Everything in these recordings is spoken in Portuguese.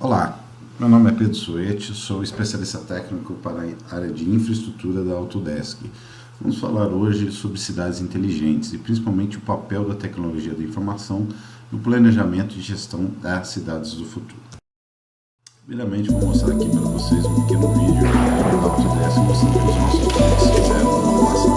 Olá, meu nome é Pedro Suete, sou especialista técnico para a área de infraestrutura da Autodesk. Vamos falar hoje sobre cidades inteligentes e principalmente o papel da tecnologia da informação no planejamento e gestão das cidades do futuro. Primeiramente, vou mostrar aqui para vocês um pequeno vídeo da Autodesk mostrando que os nossos clientes fizeram no ano passado.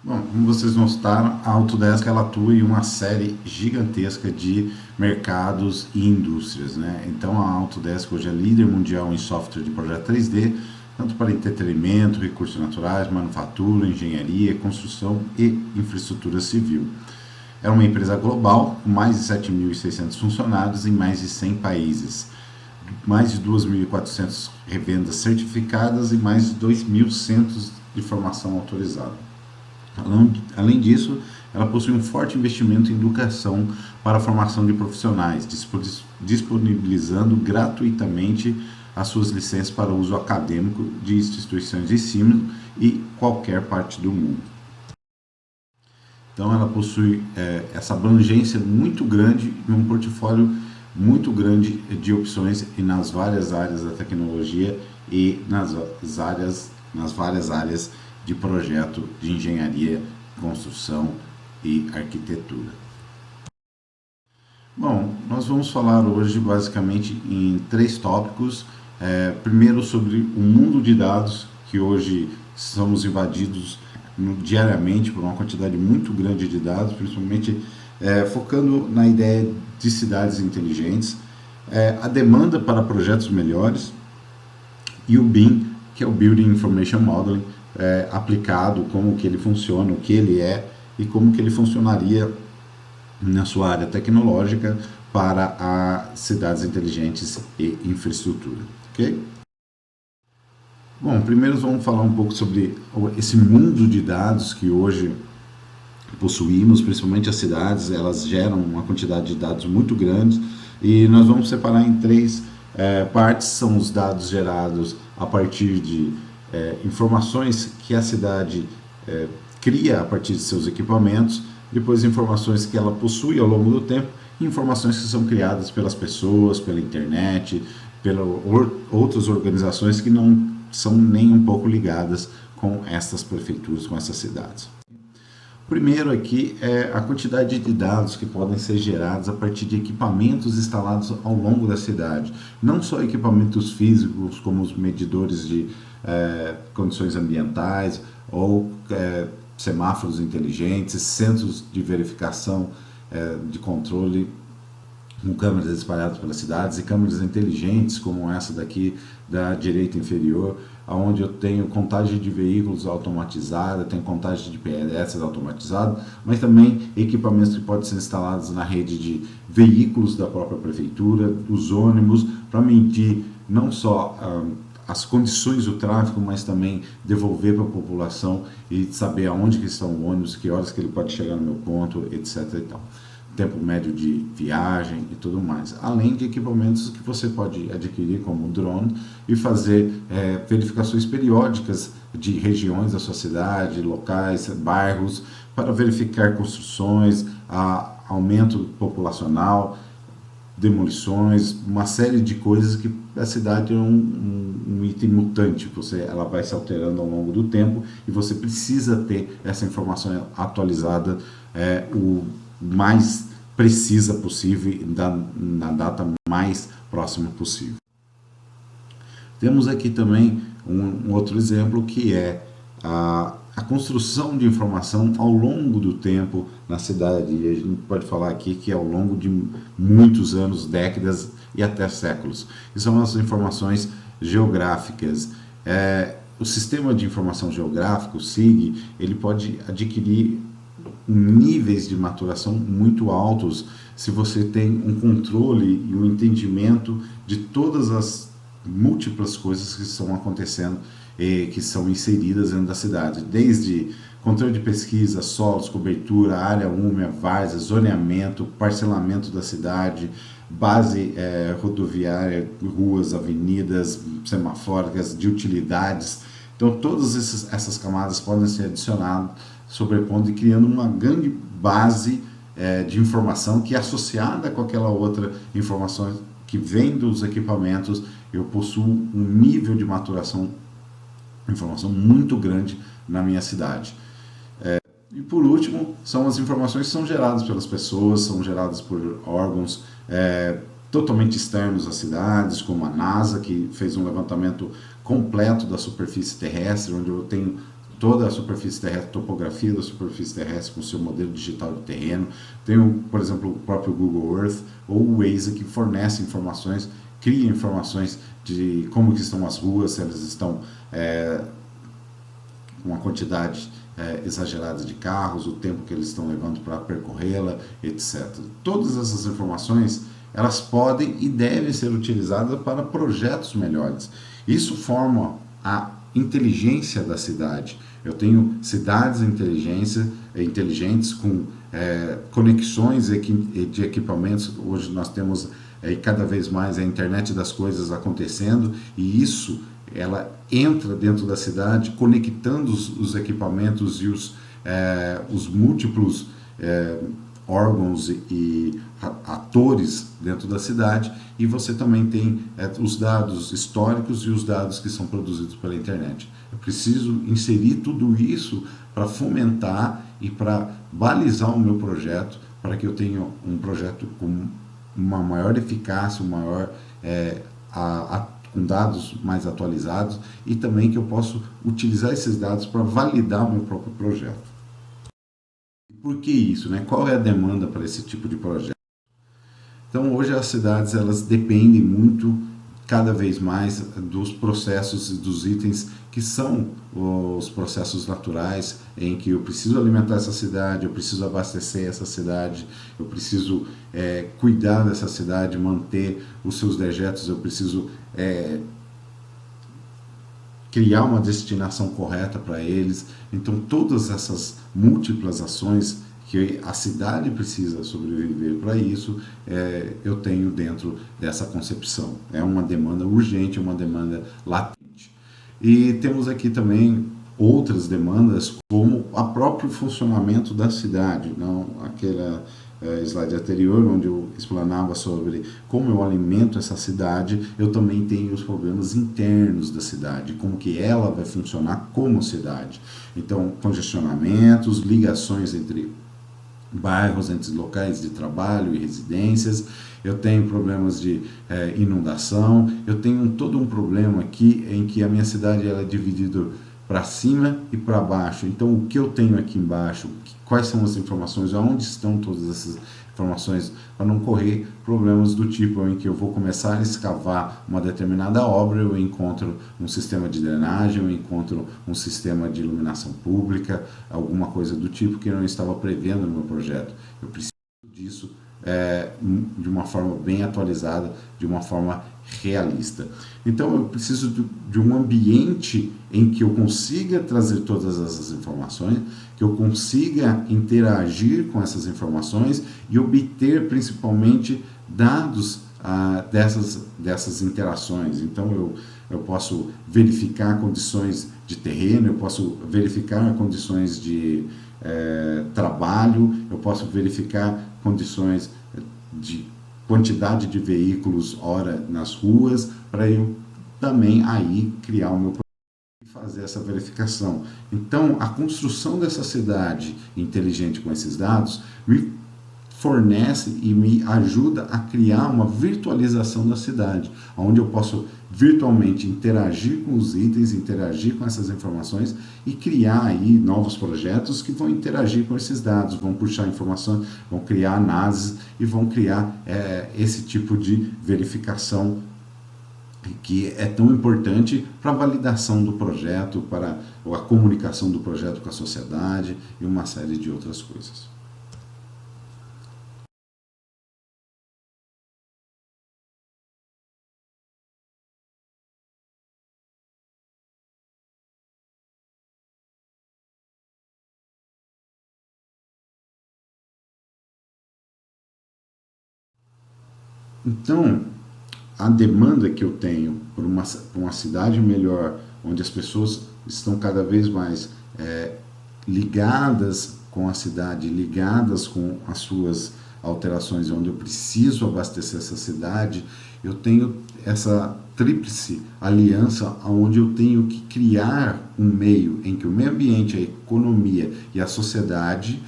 Bom, como vocês notaram, a Autodesk ela atua em uma série gigantesca de mercados e indústrias, né? Então a Autodesk hoje é líder mundial em software de projeto 3D, tanto para entretenimento, recursos naturais, manufatura, engenharia, construção e infraestrutura civil. É uma empresa global com mais de 7.600 funcionários em mais de 100 países, mais de 2.400 revendas certificadas e mais de 2.000 centros de formação autorizados. Além disso, ela possui um forte investimento em educação para a formação de profissionais, disponibilizando gratuitamente as suas licenças para uso acadêmico de instituições de ensino e qualquer parte do mundo. Então ela possui essa abrangência muito grande e um portfólio muito grande de opções e nas várias áreas da tecnologia e nas várias áreas de projeto de engenharia, construção e arquitetura. Bom, nós vamos falar hoje basicamente em 3 tópicos. Primeiro sobre o mundo de dados, que hoje somos invadidos diariamente por uma quantidade muito grande de dados, principalmente focando na ideia de cidades inteligentes, a demanda para projetos melhores e o BIM, que é o Building Information Modeling, aplicado, como que ele funciona, o que ele é e como que ele funcionaria na sua área tecnológica para as cidades inteligentes e infraestrutura, ok? Bom, primeiro vamos falar um pouco sobre esse mundo de dados que hoje possuímos, principalmente as cidades, elas geram uma quantidade de dados muito grande e nós vamos separar em 3 partes. São os dados gerados a partir de informações que a cidade cria a partir de seus equipamentos, depois informações que ela possui ao longo do tempo e informações que são criadas pelas pessoas, pela internet, pelas outras organizações que não são nem um pouco ligadas com essas prefeituras, com essas cidades. O primeiro aqui é a quantidade de dados que podem ser gerados a partir de equipamentos instalados ao longo da cidade. Não só equipamentos físicos, como os medidores de condições ambientais ou semáforos inteligentes, centros de verificação de controle com câmeras espalhadas pelas cidades e câmeras inteligentes como essa daqui da direita inferior, onde eu tenho contagem de veículos automatizada, tenho contagem de pedestres automatizada, mas também equipamentos que podem ser instalados na rede de veículos da própria prefeitura, os ônibus, para medir não só as condições do tráfego, mas também devolver para a população e saber aonde que estão o ônibus, que horas que ele pode chegar no meu ponto, etc. e tal. Tempo médio de viagem e tudo mais, além de equipamentos que você pode adquirir como drone e fazer verificações periódicas de regiões da sua cidade, locais, bairros, para verificar construções, aumento populacional, demolições, uma série de coisas que a cidade é um item mutante, ela vai se alterando ao longo do tempo e você precisa ter essa informação atualizada o mais precisa possível e na data mais próxima possível. Temos aqui também um outro exemplo que é a construção de informação ao longo do tempo na cidade. E a gente pode falar aqui que é ao longo de muitos anos, décadas e até séculos. E são as informações geográficas. O sistema de informação geográfica, o SIG, ele pode adquirir níveis de maturação muito altos se você tem um controle e um entendimento de todas as múltiplas coisas que estão acontecendo e que são inseridas dentro da cidade, desde controle de pesquisa, solos, cobertura, área úmida, várzea, zoneamento, parcelamento da cidade, base rodoviária, ruas, avenidas, semafóricas, de utilidades. Então todas essas camadas podem ser adicionadas, sobrepondo e criando uma grande base de informação que é associada com aquela outra informação que vem dos equipamentos. Eu possuo um nível de maturação de informação muito grande na minha cidade. E por último, são as informações que são geradas pelas pessoas, são geradas por órgãos totalmente externos às cidades, como a NASA, que fez um levantamento completo da superfície terrestre, onde eu tenho toda a superfície terrestre, topografia da superfície terrestre com seu modelo digital de terreno. Tenho, por exemplo, o próprio Google Earth ou o Waze, que fornece informações, cria informações de como que estão as ruas, se elas estão com uma quantidade exagerada de carros, o tempo que eles estão levando para percorrê-la, etc. Todas essas informações, elas podem e devem ser utilizadas para projetos melhores. Isso forma a inteligência da cidade. Eu tenho cidades inteligentes com conexões de equipamentos. Hoje nós temos cada vez mais a internet das coisas acontecendo, e isso ela entra dentro da cidade, conectando os equipamentos e os múltiplos órgãos e atores dentro da cidade, e você também tem os dados históricos e os dados que são produzidos pela internet. Eu preciso inserir tudo isso para fomentar e para balizar o meu projeto, para que eu tenha um projeto com uma maior eficácia, com dados mais atualizados, e também que eu possa utilizar esses dados para validar o meu próprio projeto. Por que isso, né? Qual é a demanda para esse tipo de projeto? Então, hoje as cidades elas dependem muito, cada vez mais, dos processos e dos itens que são os processos naturais, em que eu preciso alimentar essa cidade, eu preciso abastecer essa cidade, eu preciso cuidar dessa cidade, manter os seus dejetos, eu preciso criar uma destinação correta para eles. Então todas essas múltiplas ações que a cidade precisa sobreviver para isso, eu tenho dentro dessa concepção. É uma demanda urgente, uma demanda latente. E temos aqui também outras demandas, como o próprio funcionamento da cidade. Não aquela slide anterior, onde eu explanava sobre como eu alimento essa cidade, eu também tenho os problemas internos da cidade, como que ela vai funcionar como cidade. Então, congestionamentos, ligações entre bairros, entre locais de trabalho e residências, eu tenho problemas de inundação, eu tenho todo um problema aqui em que a minha cidade ela é dividida para cima e para baixo. Então, o que eu tenho aqui embaixo, quais são as informações, aonde estão todas informações para não correr problemas do tipo em que eu vou começar a escavar uma determinada obra, eu encontro um sistema de drenagem, eu encontro um sistema de iluminação pública, alguma coisa do tipo que eu não estava prevendo no meu projeto. Eu preciso disso de uma forma bem atualizada, de uma forma realista. Então eu preciso de um ambiente em que eu consiga trazer todas essas informações, que eu consiga interagir com essas informações e obter principalmente dados dessas interações. Então eu posso verificar condições de terreno, eu posso verificar condições de trabalho, eu posso verificar condições de quantidade de veículos hora nas ruas, para eu também aí criar o meu projeto e fazer essa verificação. Então, a construção dessa cidade inteligente com esses dados me fornece e me ajuda a criar uma virtualização da cidade, onde eu posso virtualmente interagir com os itens, interagir com essas informações e criar aí novos projetos que vão interagir com esses dados, vão puxar informações, vão criar análises e vão criar esse tipo de verificação que é tão importante para a validação do projeto, para a comunicação do projeto com a sociedade e uma série de outras coisas. Então, a demanda que eu tenho por uma cidade melhor, onde as pessoas estão cada vez mais ligadas com a cidade, ligadas com as suas alterações, onde eu preciso abastecer essa cidade, eu tenho essa tríplice aliança onde eu tenho que criar um meio em que o meio ambiente, a economia e a sociedade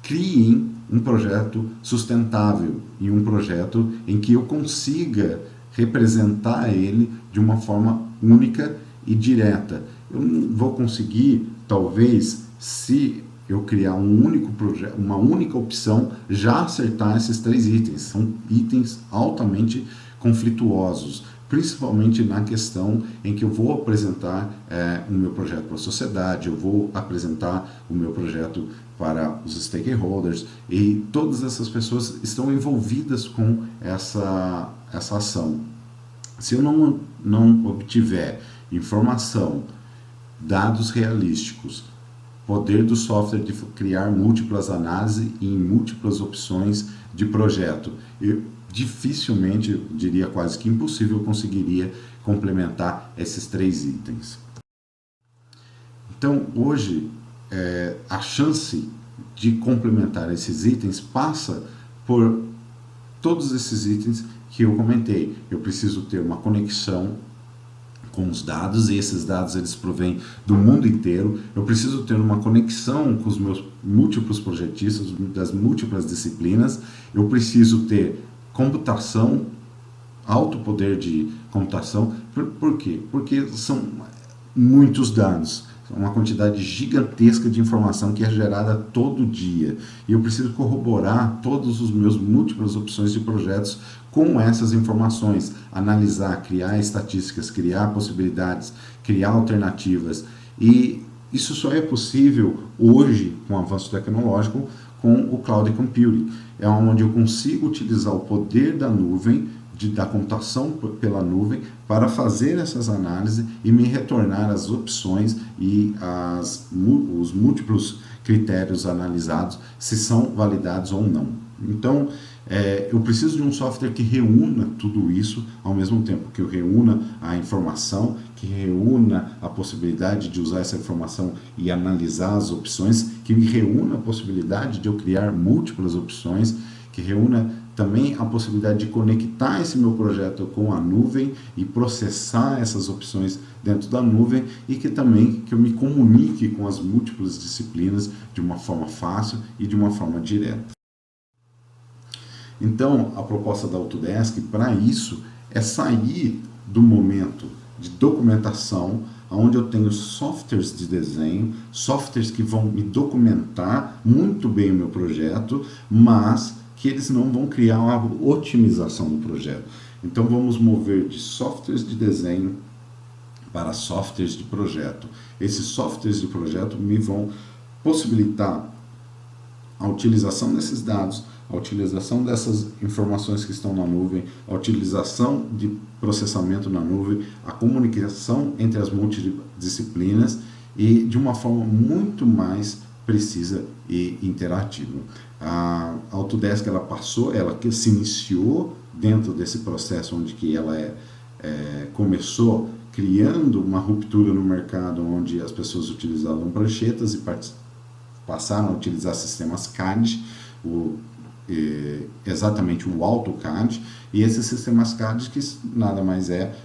criem um projeto sustentável e um projeto em que eu consiga representar ele de uma forma única e direta. Eu não vou conseguir, talvez, se eu criar um único projeto, uma única opção, já acertar esses 3 itens. São itens altamente conflituosos, principalmente na questão em que eu vou apresentar o meu projeto para a sociedade, eu vou apresentar o meu projeto para os stakeholders, e todas essas pessoas estão envolvidas com essa ação. Se eu não obtiver informação, dados realísticos, poder do software de criar múltiplas análises e múltiplas opções de projeto, eu dificilmente, eu diria quase que impossível, conseguiria complementar esses 3 itens. Então, hoje, a chance de complementar esses itens passa por todos esses itens que eu comentei. Eu preciso ter uma conexão com os dados, e esses dados eles provêm do mundo inteiro. Eu preciso ter uma conexão com os meus múltiplos projetistas, das múltiplas disciplinas. Eu preciso ter computação, alto poder de computação. Por quê? Porque são muitos dados, uma quantidade gigantesca de informação que é gerada todo dia. E eu preciso corroborar todos os meus múltiplas opções de projetos com essas informações, analisar, criar estatísticas, criar possibilidades, criar alternativas. E isso só é possível hoje, com o avanço tecnológico, com o Cloud Computing. É onde eu consigo utilizar o poder da nuvem, da computação pela nuvem, para fazer essas análises e me retornar as opções e os múltiplos critérios analisados, se são validados ou não. Então, eu preciso de um software que reúna tudo isso ao mesmo tempo, que eu reúna a informação, que reúna a possibilidade de usar essa informação e analisar as opções, que me reúna a possibilidade de eu criar múltiplas opções, que reúna também a possibilidade de conectar esse meu projeto com a nuvem e processar essas opções dentro da nuvem, e que também que eu me comunique com as múltiplas disciplinas de uma forma fácil e de uma forma direta. Então, a proposta da Autodesk para isso é sair do momento de documentação, onde eu tenho softwares de desenho, softwares que vão me documentar muito bem o meu projeto, mas que eles não vão criar uma otimização do projeto. Então vamos mover de softwares de desenho para softwares de projeto. Esses softwares de projeto me vão possibilitar a utilização desses dados, a utilização dessas informações que estão na nuvem, a utilização de processamento na nuvem, a comunicação entre as multidisciplinas e de uma forma muito mais precisa e interativa. A Autodesk ela que se iniciou dentro desse processo onde que ela começou criando uma ruptura no mercado onde as pessoas utilizavam pranchetas e passaram a utilizar sistemas CAD, exatamente o AutoCAD, e esses sistemas CAD que nada mais é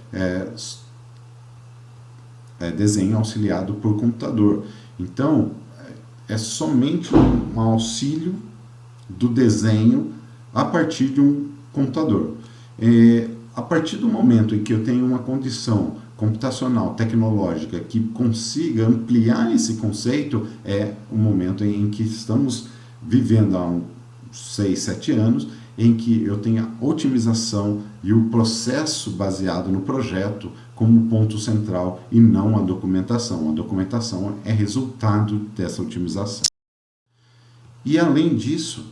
desenho auxiliado por computador. Então, é somente um auxílio do desenho a partir de um computador. A partir do momento em que eu tenho uma condição computacional, tecnológica, que consiga ampliar esse conceito, é o momento em que estamos vivendo há uns 6, 7 anos, em que eu tenho a otimização e o processo baseado no projeto como ponto central e não a documentação. A documentação é resultado dessa otimização. E além disso,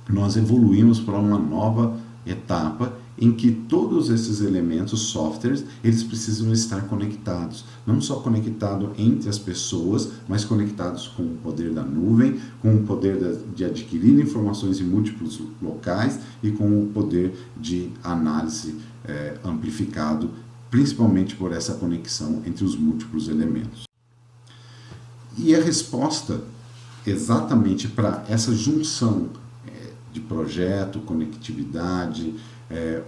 nós evoluímos para uma nova etapa em que todos esses elementos, softwares, eles precisam estar conectados. Não só conectados entre as pessoas, mas conectados com o poder da nuvem, com o poder de adquirir informações em múltiplos locais e com o poder de análise amplificado, principalmente por essa conexão entre os múltiplos elementos. E a resposta exatamente para essa junção de projeto, conectividade,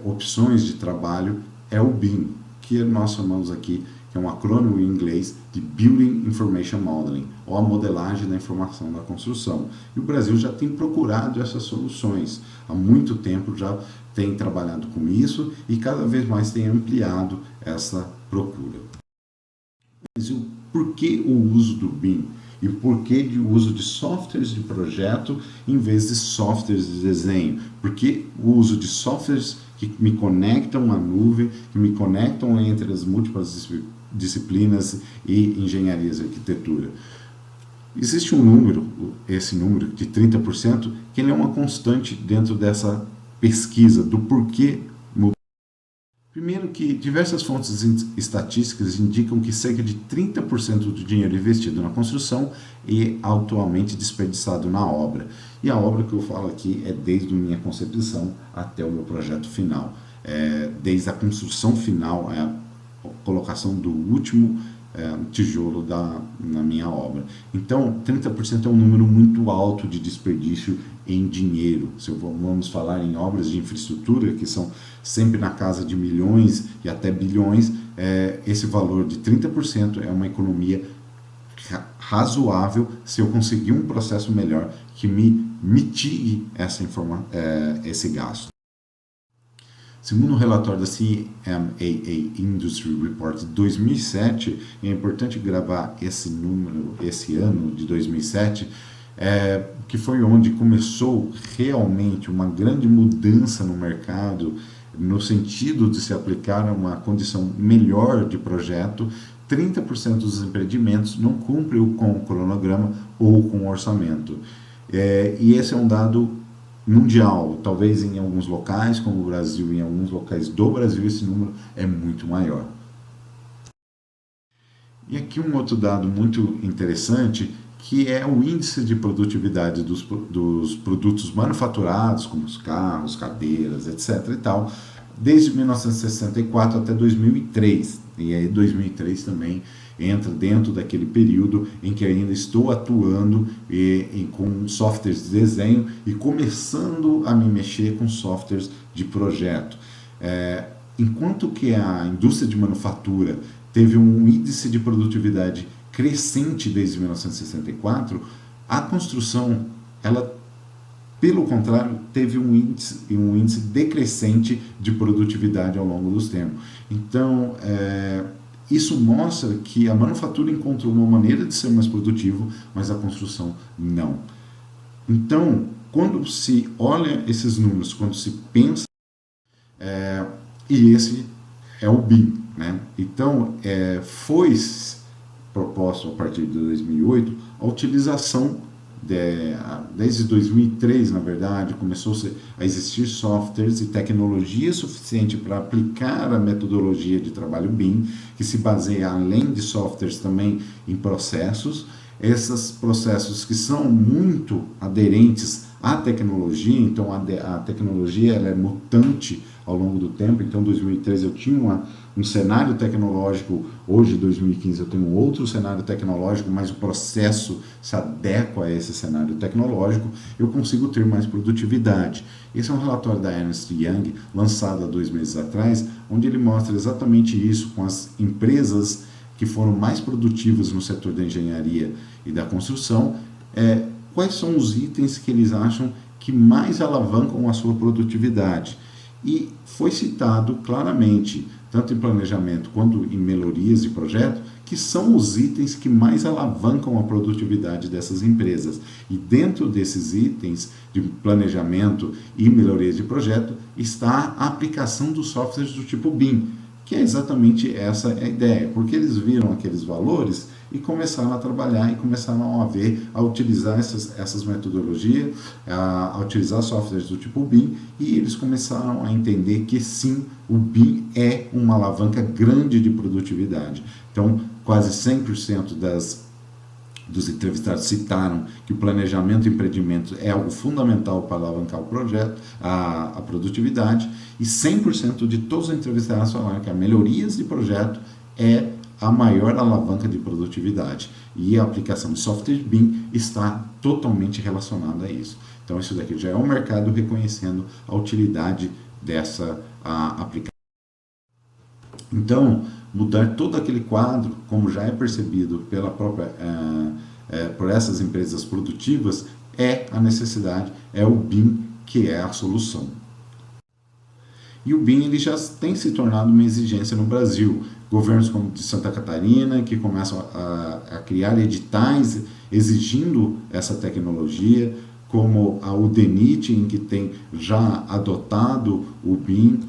opções de trabalho, é o BIM, que nós chamamos aqui, que é um acrônimo em inglês, de Building Information Modeling, ou a modelagem da informação da construção. E o Brasil já tem procurado essas soluções. Há muito tempo já tem trabalhado com isso e cada vez mais tem ampliado essa procura. Mas por que o uso do BIM? E o porquê do uso de softwares de projeto em vez de softwares de desenho? Porque o uso de softwares que me conectam à nuvem, que me conectam entre as múltiplas disciplinas e engenharias e arquitetura. Existe um número, esse número de 30%, que ele é uma constante dentro dessa pesquisa do porquê. Primeiro que diversas fontes estatísticas indicam que cerca de 30% do dinheiro investido na construção é atualmente desperdiçado na obra. E a obra que eu falo aqui é desde a minha concepção até o meu projeto final. Desde a construção final, a colocação do último tijolo na minha obra. Então, 30% é um número muito alto de desperdício em dinheiro. Se vamos falar em obras de infraestrutura, que são sempre na casa de milhões e até bilhões, esse valor de 30% é uma economia razoável se eu conseguir um processo melhor que me mitigue esse gasto. Segundo o relatório da CMAA Industry Report de 2007, é importante gravar esse número, esse ano de 2007, que foi onde começou realmente uma grande mudança no mercado, no sentido de se aplicar uma condição melhor de projeto. 30% dos empreendimentos não cumprem com o cronograma ou com o orçamento. E esse é um dado mundial. Talvez em alguns locais, como o Brasil, em alguns locais do Brasil, esse número é muito maior. E aqui um outro dado muito interessante, que é o índice de produtividade dos produtos manufaturados, como os carros, cadeiras, etc. e tal, desde 1964 até 2003. E aí 2003 também entra dentro daquele período em que ainda estou atuando com softwares de desenho e começando a me mexer com softwares de projeto. Enquanto que a indústria de manufatura teve um índice de produtividade crescente desde 1964, a construção, ela, pelo contrário, teve um índice decrescente de produtividade ao longo dos tempos. Então, isso mostra que a manufatura encontrou uma maneira de ser mais produtivo, mas a construção não. Então, quando se olha esses números, quando se pensa, e esse é o BIM, né? Então, foi proposto a partir de 2008 a utilização desde 2003, na verdade, começou a existir softwares e tecnologia suficiente para aplicar a metodologia de trabalho BIM, que se baseia, além de softwares, também em processos. Esses processos que são muito aderentes à tecnologia, então a tecnologia ela é mutante ao longo do tempo. Então, em 2013 eu tinha um cenário tecnológico, hoje, em 2015, eu tenho outro cenário tecnológico, mas o processo se adequa a esse cenário tecnológico, eu consigo ter mais produtividade. Esse é um relatório da Ernst Young, lançado há 2 meses atrás, onde ele mostra exatamente isso com as empresas que foram mais produtivas no setor da engenharia e da construção, quais são os itens que eles acham que mais alavancam a sua produtividade. E foi citado claramente, tanto em planejamento quanto em melhorias de projeto, que são os itens que mais alavancam a produtividade dessas empresas. E dentro desses itens de planejamento e melhorias de projeto está a aplicação dos softwares do tipo BIM, que é exatamente essa a ideia, porque eles viram aqueles valores e começaram a trabalhar e começaram a utilizar essas metodologias, a utilizar softwares do tipo BIM, e eles começaram a entender que sim, o BIM é uma alavanca grande de produtividade. Então, quase 100% dos entrevistados citaram que o planejamento e empreendimento é algo fundamental para alavancar o projeto, a produtividade, e 100% de todos os entrevistados falaram que a melhorias de projeto é a maior alavanca de produtividade. E a aplicação de software BIM está totalmente relacionada a isso. Então, isso daqui já é um mercado reconhecendo a utilidade dessa aplicação. Então, mudar todo aquele quadro, como já é percebido pela própria, por essas empresas produtivas, é a necessidade, é o BIM que é a solução. E o BIM ele já tem se tornado uma exigência no Brasil. Governos como de Santa Catarina, que começam a criar editais exigindo essa tecnologia, como a UDENIT, em que tem já adotado o BIM.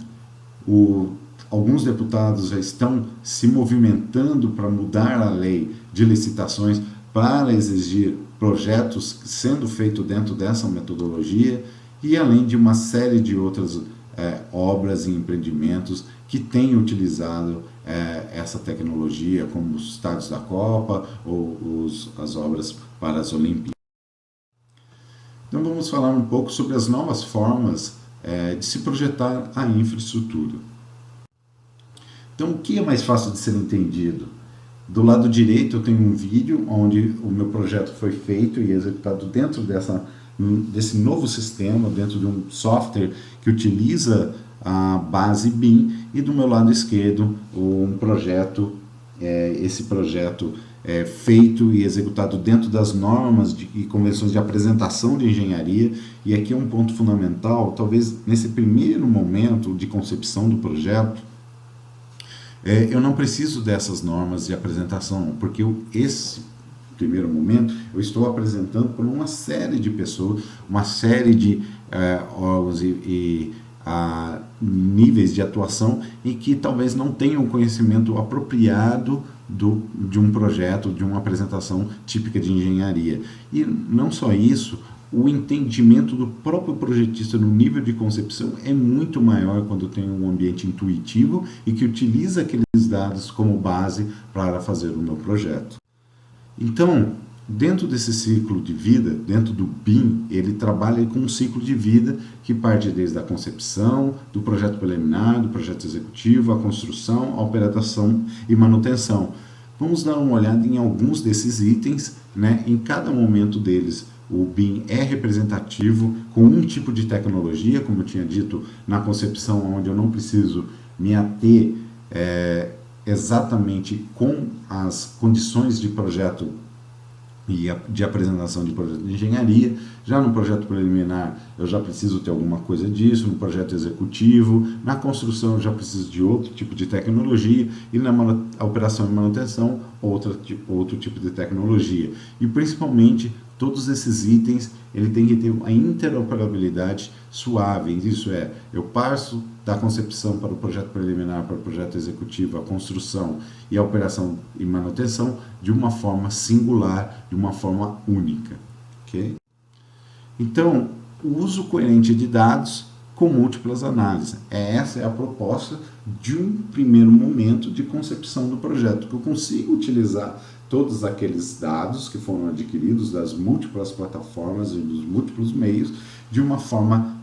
Alguns deputados já estão se movimentando para mudar a lei de licitações para exigir projetos sendo feitos dentro dessa metodologia, e além de uma série de outras obras e empreendimentos que têm utilizado essa tecnologia, como os estádios da Copa ou as obras para as Olimpíadas. Então vamos falar um pouco sobre as novas formas de se projetar a infraestrutura. Então, o que é mais fácil de ser entendido? Do lado direito eu tenho um vídeo onde o meu projeto foi feito e executado dentro desse novo sistema, dentro de um software que utiliza a base BIM, e do meu lado esquerdo um projeto, esse projeto é feito e executado dentro das normas e convenções de apresentação de engenharia. E aqui é um ponto fundamental, talvez nesse primeiro momento de concepção do projeto, eu não preciso dessas normas de apresentação, porque esse primeiro momento eu estou apresentando para uma série de pessoas, uma série de órgãos e níveis de atuação, e que talvez não tenham o conhecimento apropriado de um projeto, de uma apresentação típica de engenharia. E não só isso, o entendimento do próprio projetista no nível de concepção é muito maior quando tem um ambiente intuitivo e que utiliza aqueles dados como base para fazer o meu projeto. Então, dentro desse ciclo de vida, dentro do BIM, ele trabalha com um ciclo de vida que parte desde a concepção, do projeto preliminar, do projeto executivo, a construção, a operação e manutenção. Vamos dar uma olhada em alguns desses itens, né? Em cada momento deles, o BIM é representativo com um tipo de tecnologia, como eu tinha dito, na concepção, onde eu não preciso me ater exatamente com as condições de projeto e de apresentação de projeto de engenharia. Já no projeto preliminar eu já preciso ter alguma coisa disso, no projeto executivo, na construção eu já preciso de outro tipo de tecnologia, e na operação e manutenção outro tipo de tecnologia. E principalmente todos esses itens, ele tem que ter uma interoperabilidade suave. Isso é, eu passo da concepção para o projeto preliminar, para o projeto executivo, a construção e a operação e manutenção de uma forma singular, de uma forma única. Okay? Então, o uso coerente de dados com múltiplas análises. Essa é a proposta de um primeiro momento de concepção do projeto, que eu consigo utilizar todos aqueles dados que foram adquiridos das múltiplas plataformas e dos múltiplos meios de uma forma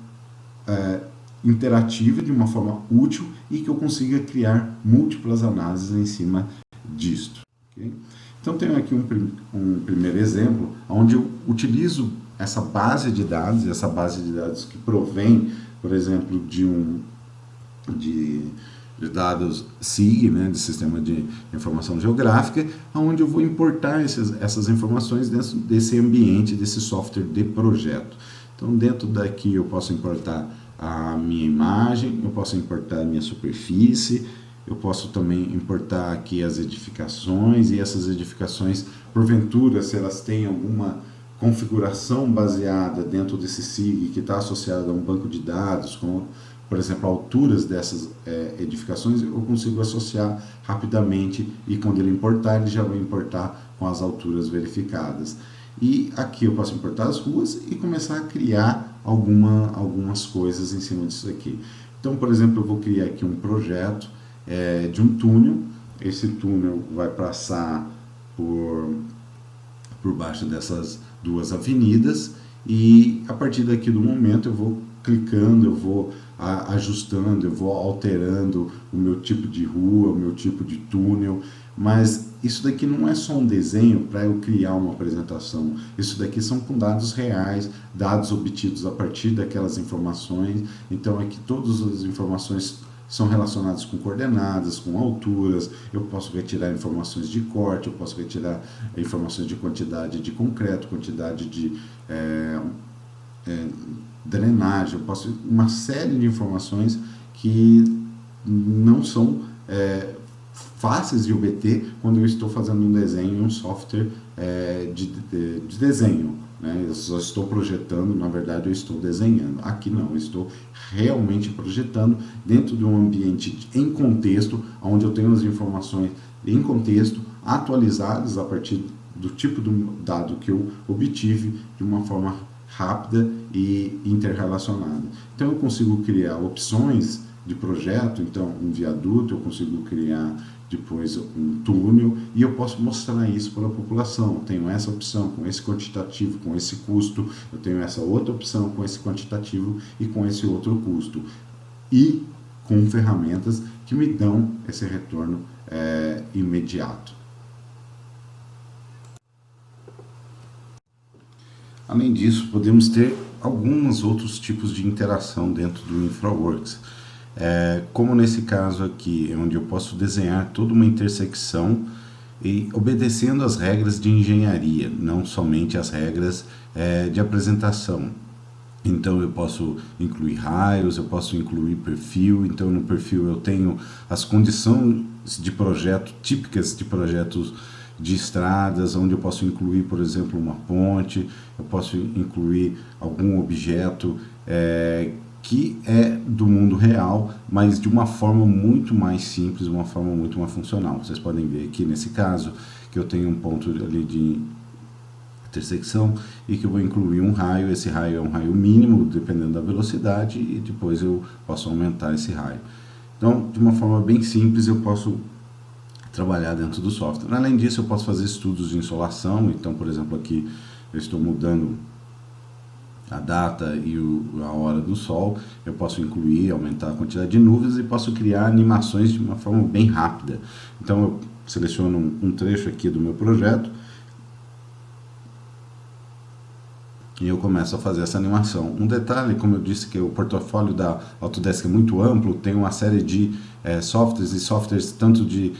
interativa, de uma forma útil e que eu consiga criar múltiplas análises em cima disto. Okay? Então, tenho aqui um primeiro exemplo onde eu utilizo essa base de dados, que provém, por exemplo, de dados SIG, né, de Sistema de Informação Geográfica, onde eu vou importar essas informações dentro desse ambiente, desse software de projeto. Então, dentro daqui eu posso importar a minha imagem, eu posso importar a minha superfície, eu posso também importar aqui as edificações, e essas edificações, porventura, se elas têm alguma configuração baseada dentro desse SIG que está associada a um banco de dados, como, por exemplo, alturas dessas edificações, eu consigo associar rapidamente e quando ele importar, ele já vai importar com as alturas verificadas. E aqui eu posso importar as ruas e começar a criar algumas coisas em cima disso aqui. Então, por exemplo, eu vou criar aqui um projeto de um túnel. Esse túnel vai passar por baixo dessas duas avenidas e a partir daqui do momento eu vou clicando, eu vou ajustando, eu vou alterando o meu tipo de rua, o meu tipo de túnel, mas isso daqui não é só um desenho para eu criar uma apresentação, isso daqui são com dados reais, dados obtidos a partir daquelas informações. Então aqui todas as informações são relacionadas com coordenadas, com alturas, eu posso retirar informações de corte, eu posso retirar informações de quantidade de concreto, quantidade de drenagem, eu posso uma série de informações que não são fáceis de obter quando eu estou fazendo um desenho em um software de desenho. Eu só estou projetando, na verdade eu estou desenhando. Aqui não, eu estou realmente projetando dentro de um ambiente em contexto, onde eu tenho as informações em contexto, atualizadas a partir do tipo de dado que eu obtive de uma forma rápida e interrelacionada. Então eu consigo criar opções de projeto, então um viaduto, eu consigo criar depois um túnel, e eu posso mostrar isso para a população. Eu tenho essa opção com esse quantitativo, com esse custo, eu tenho essa outra opção com esse quantitativo e com esse outro custo. E com ferramentas que me dão esse retorno imediato. Além disso, podemos ter alguns outros tipos de interação dentro do InfraWorks. Como nesse caso aqui, onde eu posso desenhar toda uma intersecção e obedecendo as regras de engenharia, não somente as regras de apresentação. Então eu posso incluir raios, eu posso incluir perfil. Então no perfil eu tenho as condições de projeto típicas de projetos de estradas, onde eu posso incluir, por exemplo, uma ponte, eu posso incluir algum objeto que é do mundo real, mas de uma forma muito mais simples, uma forma muito mais funcional. Vocês podem ver aqui nesse caso que eu tenho um ponto ali de intersecção e que eu vou incluir um raio. Esse raio é um raio mínimo, dependendo da velocidade, e depois eu posso aumentar esse raio. Então, de uma forma bem simples, eu posso trabalhar dentro do software. Além disso, eu posso fazer estudos de insolação. Então, por exemplo, aqui eu estou mudando a data e a hora do sol, eu posso incluir, aumentar a quantidade de nuvens e posso criar animações de uma forma bem rápida. Então eu seleciono um trecho aqui do meu projeto e eu começo a fazer essa animação. Um detalhe, como eu disse, que o portfólio da Autodesk é muito amplo, tem uma série de softwares tanto de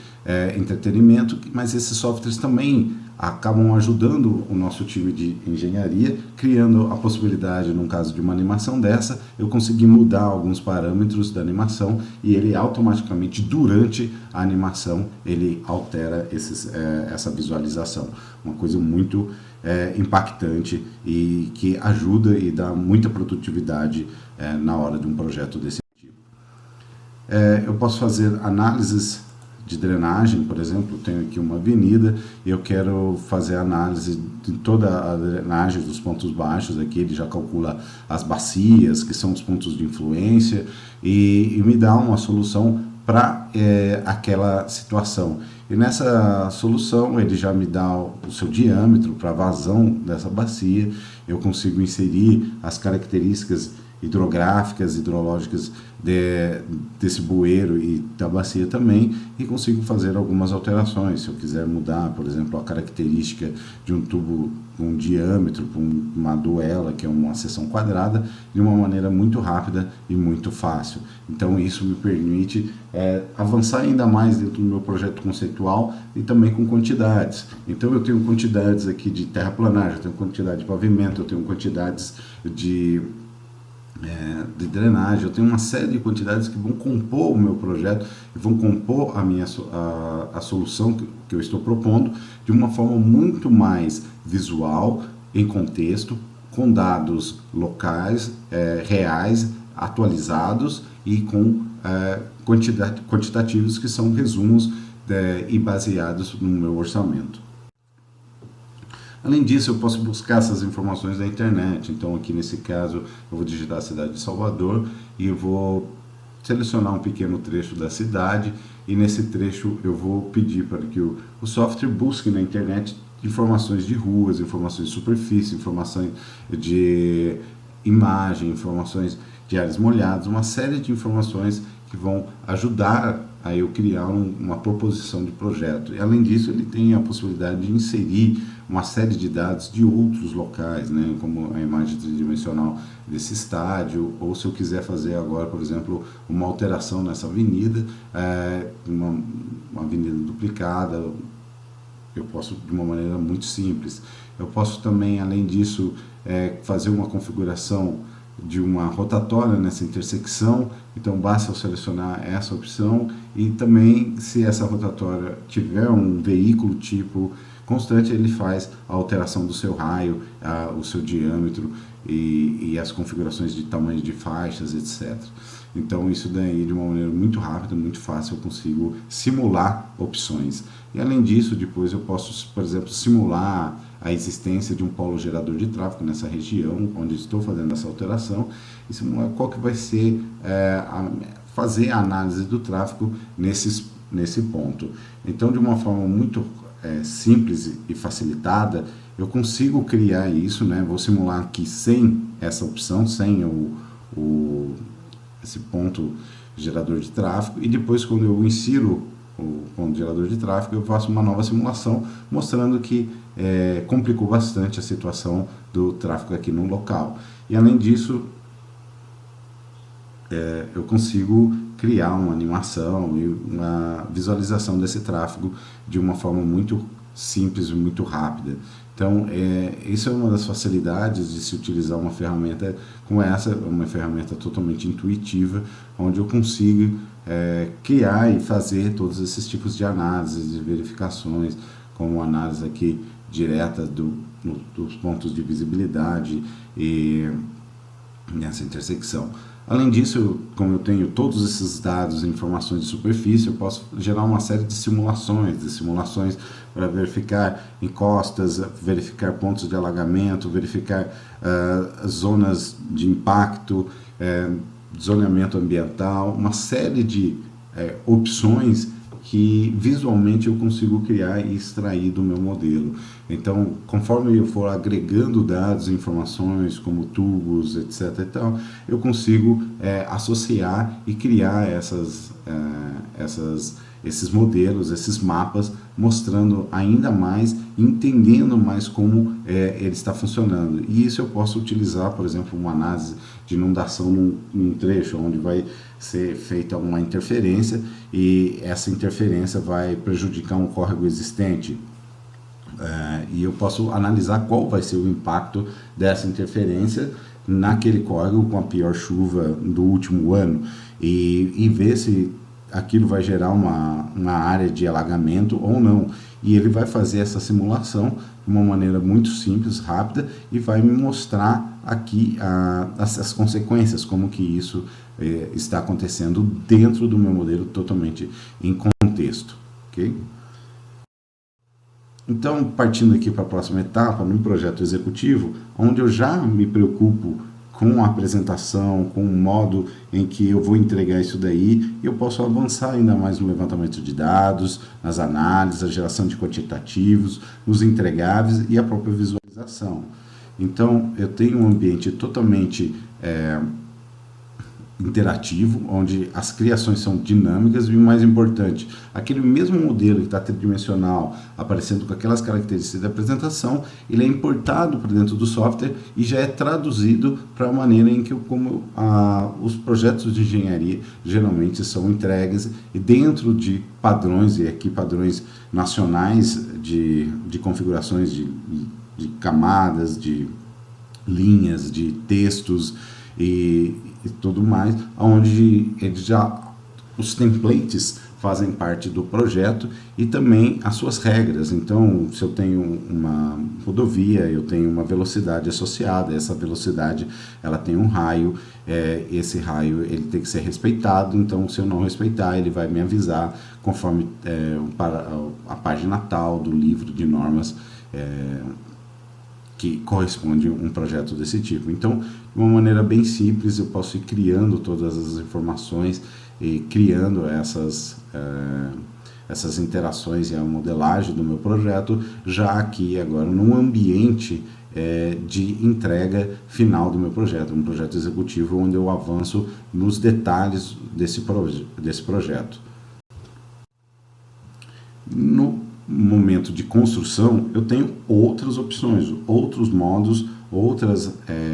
entretenimento, mas esses softwares também acabam ajudando o nosso time de engenharia, criando a possibilidade, num caso de uma animação dessa, eu conseguir mudar alguns parâmetros da animação e ele automaticamente, durante a animação, ele altera essa visualização. Uma coisa muito impactante e que ajuda e dá muita produtividade na hora de um projeto desse tipo. Eu posso fazer análises de drenagem, por exemplo, eu tenho aqui uma avenida e eu quero fazer análise de toda a drenagem dos pontos baixos. Aqui ele já calcula as bacias, que são os pontos de influência, e me dá uma solução para aquela situação. E nessa solução ele já me dá o seu diâmetro para a vazão dessa bacia, eu consigo inserir as características hidrográficas, hidrológicas desse bueiro e da bacia também, e consigo fazer algumas alterações. Se eu quiser mudar, por exemplo, a característica de um tubo com um diâmetro, com uma duela, que é uma seção quadrada, de uma maneira muito rápida e muito fácil. Então isso me permite avançar ainda mais dentro do meu projeto conceitual e também com quantidades. Então eu tenho quantidades aqui de terraplanagem, eu tenho quantidade de pavimento, eu tenho quantidades de drenagem, eu tenho uma série de quantidades que vão compor o meu projeto e vão compor a solução que eu estou propondo de uma forma muito mais visual, em contexto, com dados locais, reais, atualizados e com quantitativos que são resumos e baseados no meu orçamento. Além disso, eu posso buscar essas informações na internet. Então, aqui nesse caso, eu vou digitar a cidade de Salvador e eu vou selecionar um pequeno trecho da cidade, e nesse trecho eu vou pedir para que o software busque na internet informações de ruas, informações de superfície, informações de imagem, informações de áreas molhadas, uma série de informações que vão ajudar a eu criar uma proposição de projeto. E além disso, ele tem a possibilidade de inserir uma série de dados de outros locais, né, como a imagem tridimensional desse estádio, ou se eu quiser fazer agora, por exemplo, uma alteração nessa avenida, uma avenida duplicada, eu posso de uma maneira muito simples. Eu posso também, além disso, fazer uma configuração de uma rotatória nessa intersecção. Então basta eu selecionar essa opção, e também, se essa rotatória tiver um veículo tipo constante, ele faz a alteração do seu raio, o seu diâmetro e as configurações de tamanho de faixas, etc. Então isso daí, de uma maneira muito rápida, muito fácil, eu consigo simular opções. E além disso, depois eu posso, por exemplo, simular a existência de um polo gerador de tráfego nessa região onde estou fazendo essa alteração, e simular qual que vai ser fazer a análise do tráfego nesse ponto. Então, de uma forma muito simples e facilitada, eu consigo criar isso, né? Vou simular aqui sem essa opção, sem esse ponto gerador de tráfego, e depois, quando eu insiro o ponto gerador de tráfego, eu faço uma nova simulação mostrando que complicou bastante a situação do tráfego aqui no local. E além disso, eu consigo criar uma animação e uma visualização desse tráfego de uma forma muito simples e muito rápida. Então, isso é uma das facilidades de se utilizar uma ferramenta como essa, uma ferramenta totalmente intuitiva, onde eu consigo criar e fazer todos esses tipos de análises, de verificações, como análise aqui direta dos pontos de visibilidade e nessa intersecção. Além disso, como eu tenho todos esses dados e informações de superfície, eu posso gerar uma série de simulações para verificar encostas, verificar pontos de alagamento, verificar zonas de impacto, zoneamento ambiental, uma série de opções que visualmente eu consigo criar e extrair do meu modelo. Então, conforme eu for agregando dados e informações, como tubos, etc. e tal, eu consigo associar e criar esses modelos, esses mapas, mostrando ainda mais, entendendo mais como ele está funcionando. E isso eu posso utilizar, por exemplo, uma análise de inundação num trecho, onde vai ser feita uma interferência, e essa interferência vai prejudicar um córrego existente. e eu posso analisar qual vai ser o impacto dessa interferência naquele córrego com a pior chuva do último ano e ver se aquilo vai gerar uma área de alagamento ou não. E ele vai fazer essa simulação de uma maneira muito simples, rápida, e vai me mostrar aqui as consequências, como que isso está acontecendo dentro do meu modelo totalmente em contexto. Ok? Então, partindo aqui para a próxima etapa, no projeto executivo, onde eu já me preocupo com a apresentação, com o modo em que eu vou entregar isso daí, eu posso avançar ainda mais no levantamento de dados, nas análises, a geração de quantitativos, nos entregáveis e a própria visualização. Então, eu tenho um ambiente totalmente interativo, onde as criações são dinâmicas e o mais importante, aquele mesmo modelo que está tridimensional, aparecendo com aquelas características de apresentação, ele é importado para dentro do software e já é traduzido para a maneira em que os projetos de engenharia geralmente são entregues e dentro de padrões, e aqui padrões nacionais de configurações de camadas, de linhas, de textos e tudo mais, onde os templates fazem parte do projeto e também as suas regras. Então, se eu tenho uma rodovia, eu tenho uma velocidade associada, essa velocidade ela tem um raio, esse raio ele tem que ser respeitado, então se eu não respeitar, ele vai me avisar conforme a página tal do livro de normas que corresponde a um projeto desse tipo. Então, de uma maneira bem simples, eu posso ir criando todas as informações e criando essas interações e a modelagem do meu projeto, já aqui agora num ambiente de entrega final do meu projeto, um projeto executivo onde eu avanço nos detalhes desse projeto. No momento de construção, eu tenho outras opções, outros modos, outras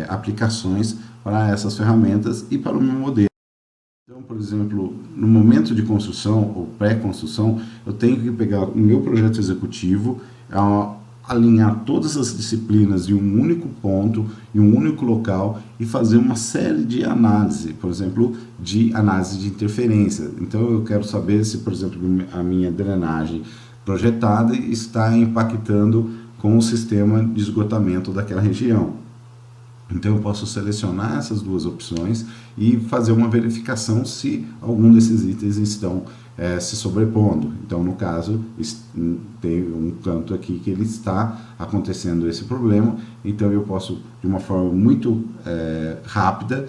aplicações para essas ferramentas e para o meu modelo. Então, por exemplo, no momento de construção ou pré-construção, eu tenho que pegar o meu projeto executivo, alinhar todas as disciplinas em um único ponto, em um único local e fazer uma série de análise, por exemplo, de análise de interferência. Então, eu quero saber se, por exemplo, a minha drenagem projetada está impactando com o sistema de esgotamento daquela região. Então eu posso selecionar essas duas opções e fazer uma verificação se algum desses itens estão se sobrepondo. Então, no caso, tem um canto aqui que ele está acontecendo esse problema, então eu posso, de uma forma muito rápida,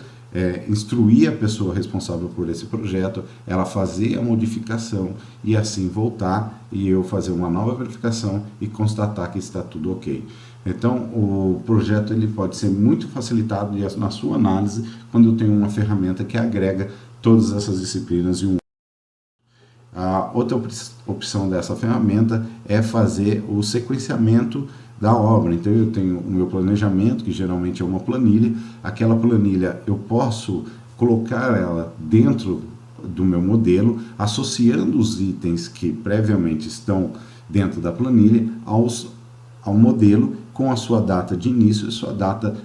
instruir a pessoa responsável por esse projeto, ela fazer a modificação e assim voltar e eu fazer uma nova verificação e constatar que está tudo ok. Então, o projeto ele pode ser muito facilitado na sua análise quando eu tenho uma ferramenta que agrega todas essas disciplinas em um. A outra opção dessa ferramenta é fazer o sequenciamento da obra. Então eu tenho o meu planejamento, que geralmente é uma planilha. Aquela planilha eu posso colocar ela dentro do meu modelo, associando os itens que previamente estão dentro da planilha ao modelo com a sua data de início e sua data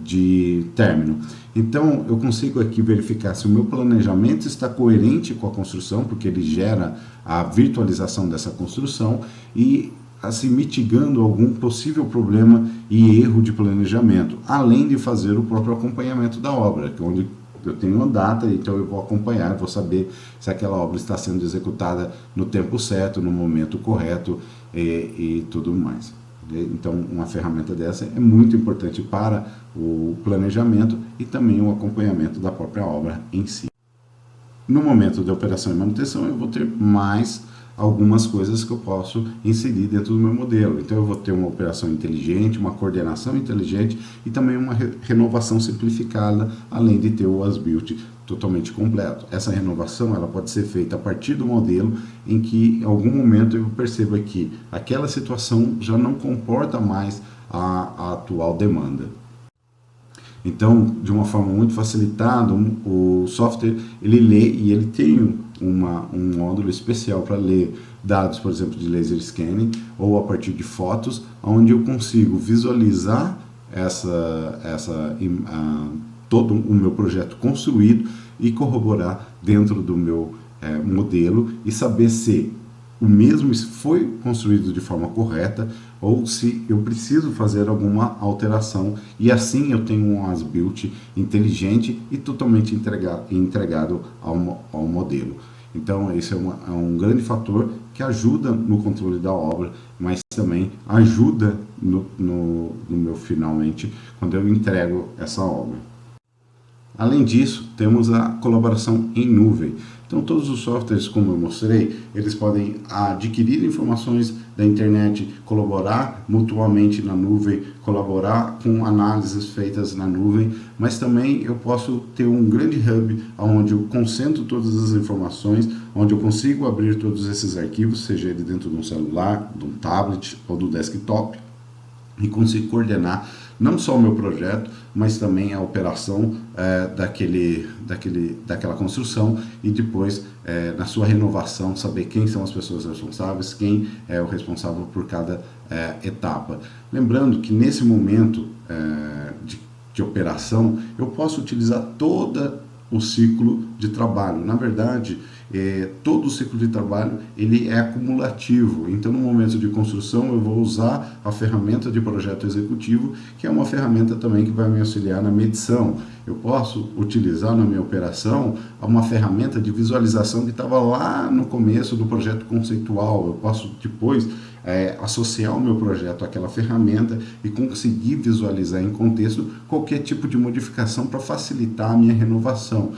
de término. Então, eu consigo aqui verificar se o meu planejamento está coerente com a construção, porque ele gera a virtualização dessa construção e assim mitigando algum possível problema e erro de planejamento, além de fazer o próprio acompanhamento da obra, que é onde eu tenho uma data, então eu vou acompanhar, vou saber se aquela obra está sendo executada no tempo certo, no momento correto e tudo mais. Então, uma ferramenta dessa é muito importante para o planejamento e também o acompanhamento da própria obra em si. No momento de operação e manutenção, eu vou ter mais algumas coisas que eu posso inserir dentro do meu modelo. Então, eu vou ter uma operação inteligente, uma coordenação inteligente e também uma renovação simplificada, além de ter o as-built totalmente completo. Essa renovação ela pode ser feita a partir do modelo em que, em algum momento, eu perceba que aquela situação já não comporta mais a atual demanda. Então, de uma forma muito facilitada, o software ele lê e ele tem um módulo especial para ler dados, por exemplo, de laser scanning ou a partir de fotos, onde eu consigo visualizar todo o meu projeto construído e corroborar dentro do meu modelo e saber se o mesmo foi construído de forma correta ou se eu preciso fazer alguma alteração, e assim eu tenho um as-built inteligente e totalmente entregado ao modelo. Então esse é um grande fator que ajuda no controle da obra, mas também ajuda no meu finalmente, quando eu entrego essa obra. Além disso, temos a colaboração em nuvem. Então, todos os softwares, como eu mostrei, eles podem adquirir informações da internet, colaborar mutuamente na nuvem, colaborar com análises feitas na nuvem, mas também eu posso ter um grande hub onde eu concentro todas as informações, onde eu consigo abrir todos esses arquivos, seja ele dentro de um celular, de um tablet ou do desktop, e consigo coordenar não só o meu projeto, mas também a operação daquela construção e depois, na sua renovação, saber quem são as pessoas responsáveis, quem é o responsável por cada etapa. Lembrando que nesse momento de operação, eu posso utilizar todo o ciclo de trabalho. Na verdade, todo o ciclo de trabalho ele é acumulativo. Então, no momento de construção, eu vou usar a ferramenta de projeto executivo, que é uma ferramenta também que vai me auxiliar na medição. Eu posso utilizar na minha operação uma ferramenta de visualização que estava lá no começo do projeto conceitual. Eu posso depois associar o meu projeto àquela ferramenta e conseguir visualizar em contexto qualquer tipo de modificação para facilitar a minha renovação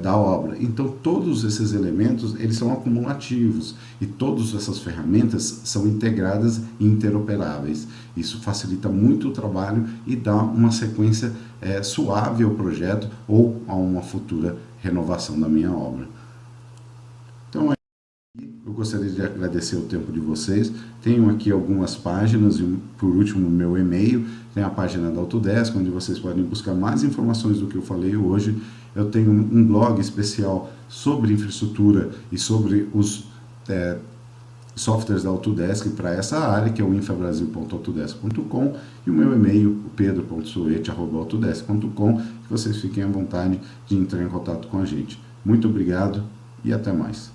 da obra. Então todos esses elementos eles são acumulativos e todas essas ferramentas são integradas e interoperáveis. Isso facilita muito o trabalho e dá uma sequência suave ao projeto ou a uma futura renovação da minha obra. Então eu gostaria de agradecer o tempo de vocês. Tenho aqui algumas páginas e, por último, o meu e-mail. Tem a página da Autodesk, onde vocês podem buscar mais informações do que eu falei hoje. Eu tenho um blog especial sobre infraestrutura e sobre os softwares da Autodesk para essa área, que é o infabrasil.autodesk.com, e o meu e-mail, pedro.soete@autodesk.com, que vocês fiquem à vontade de entrar em contato com a gente. Muito obrigado e até mais.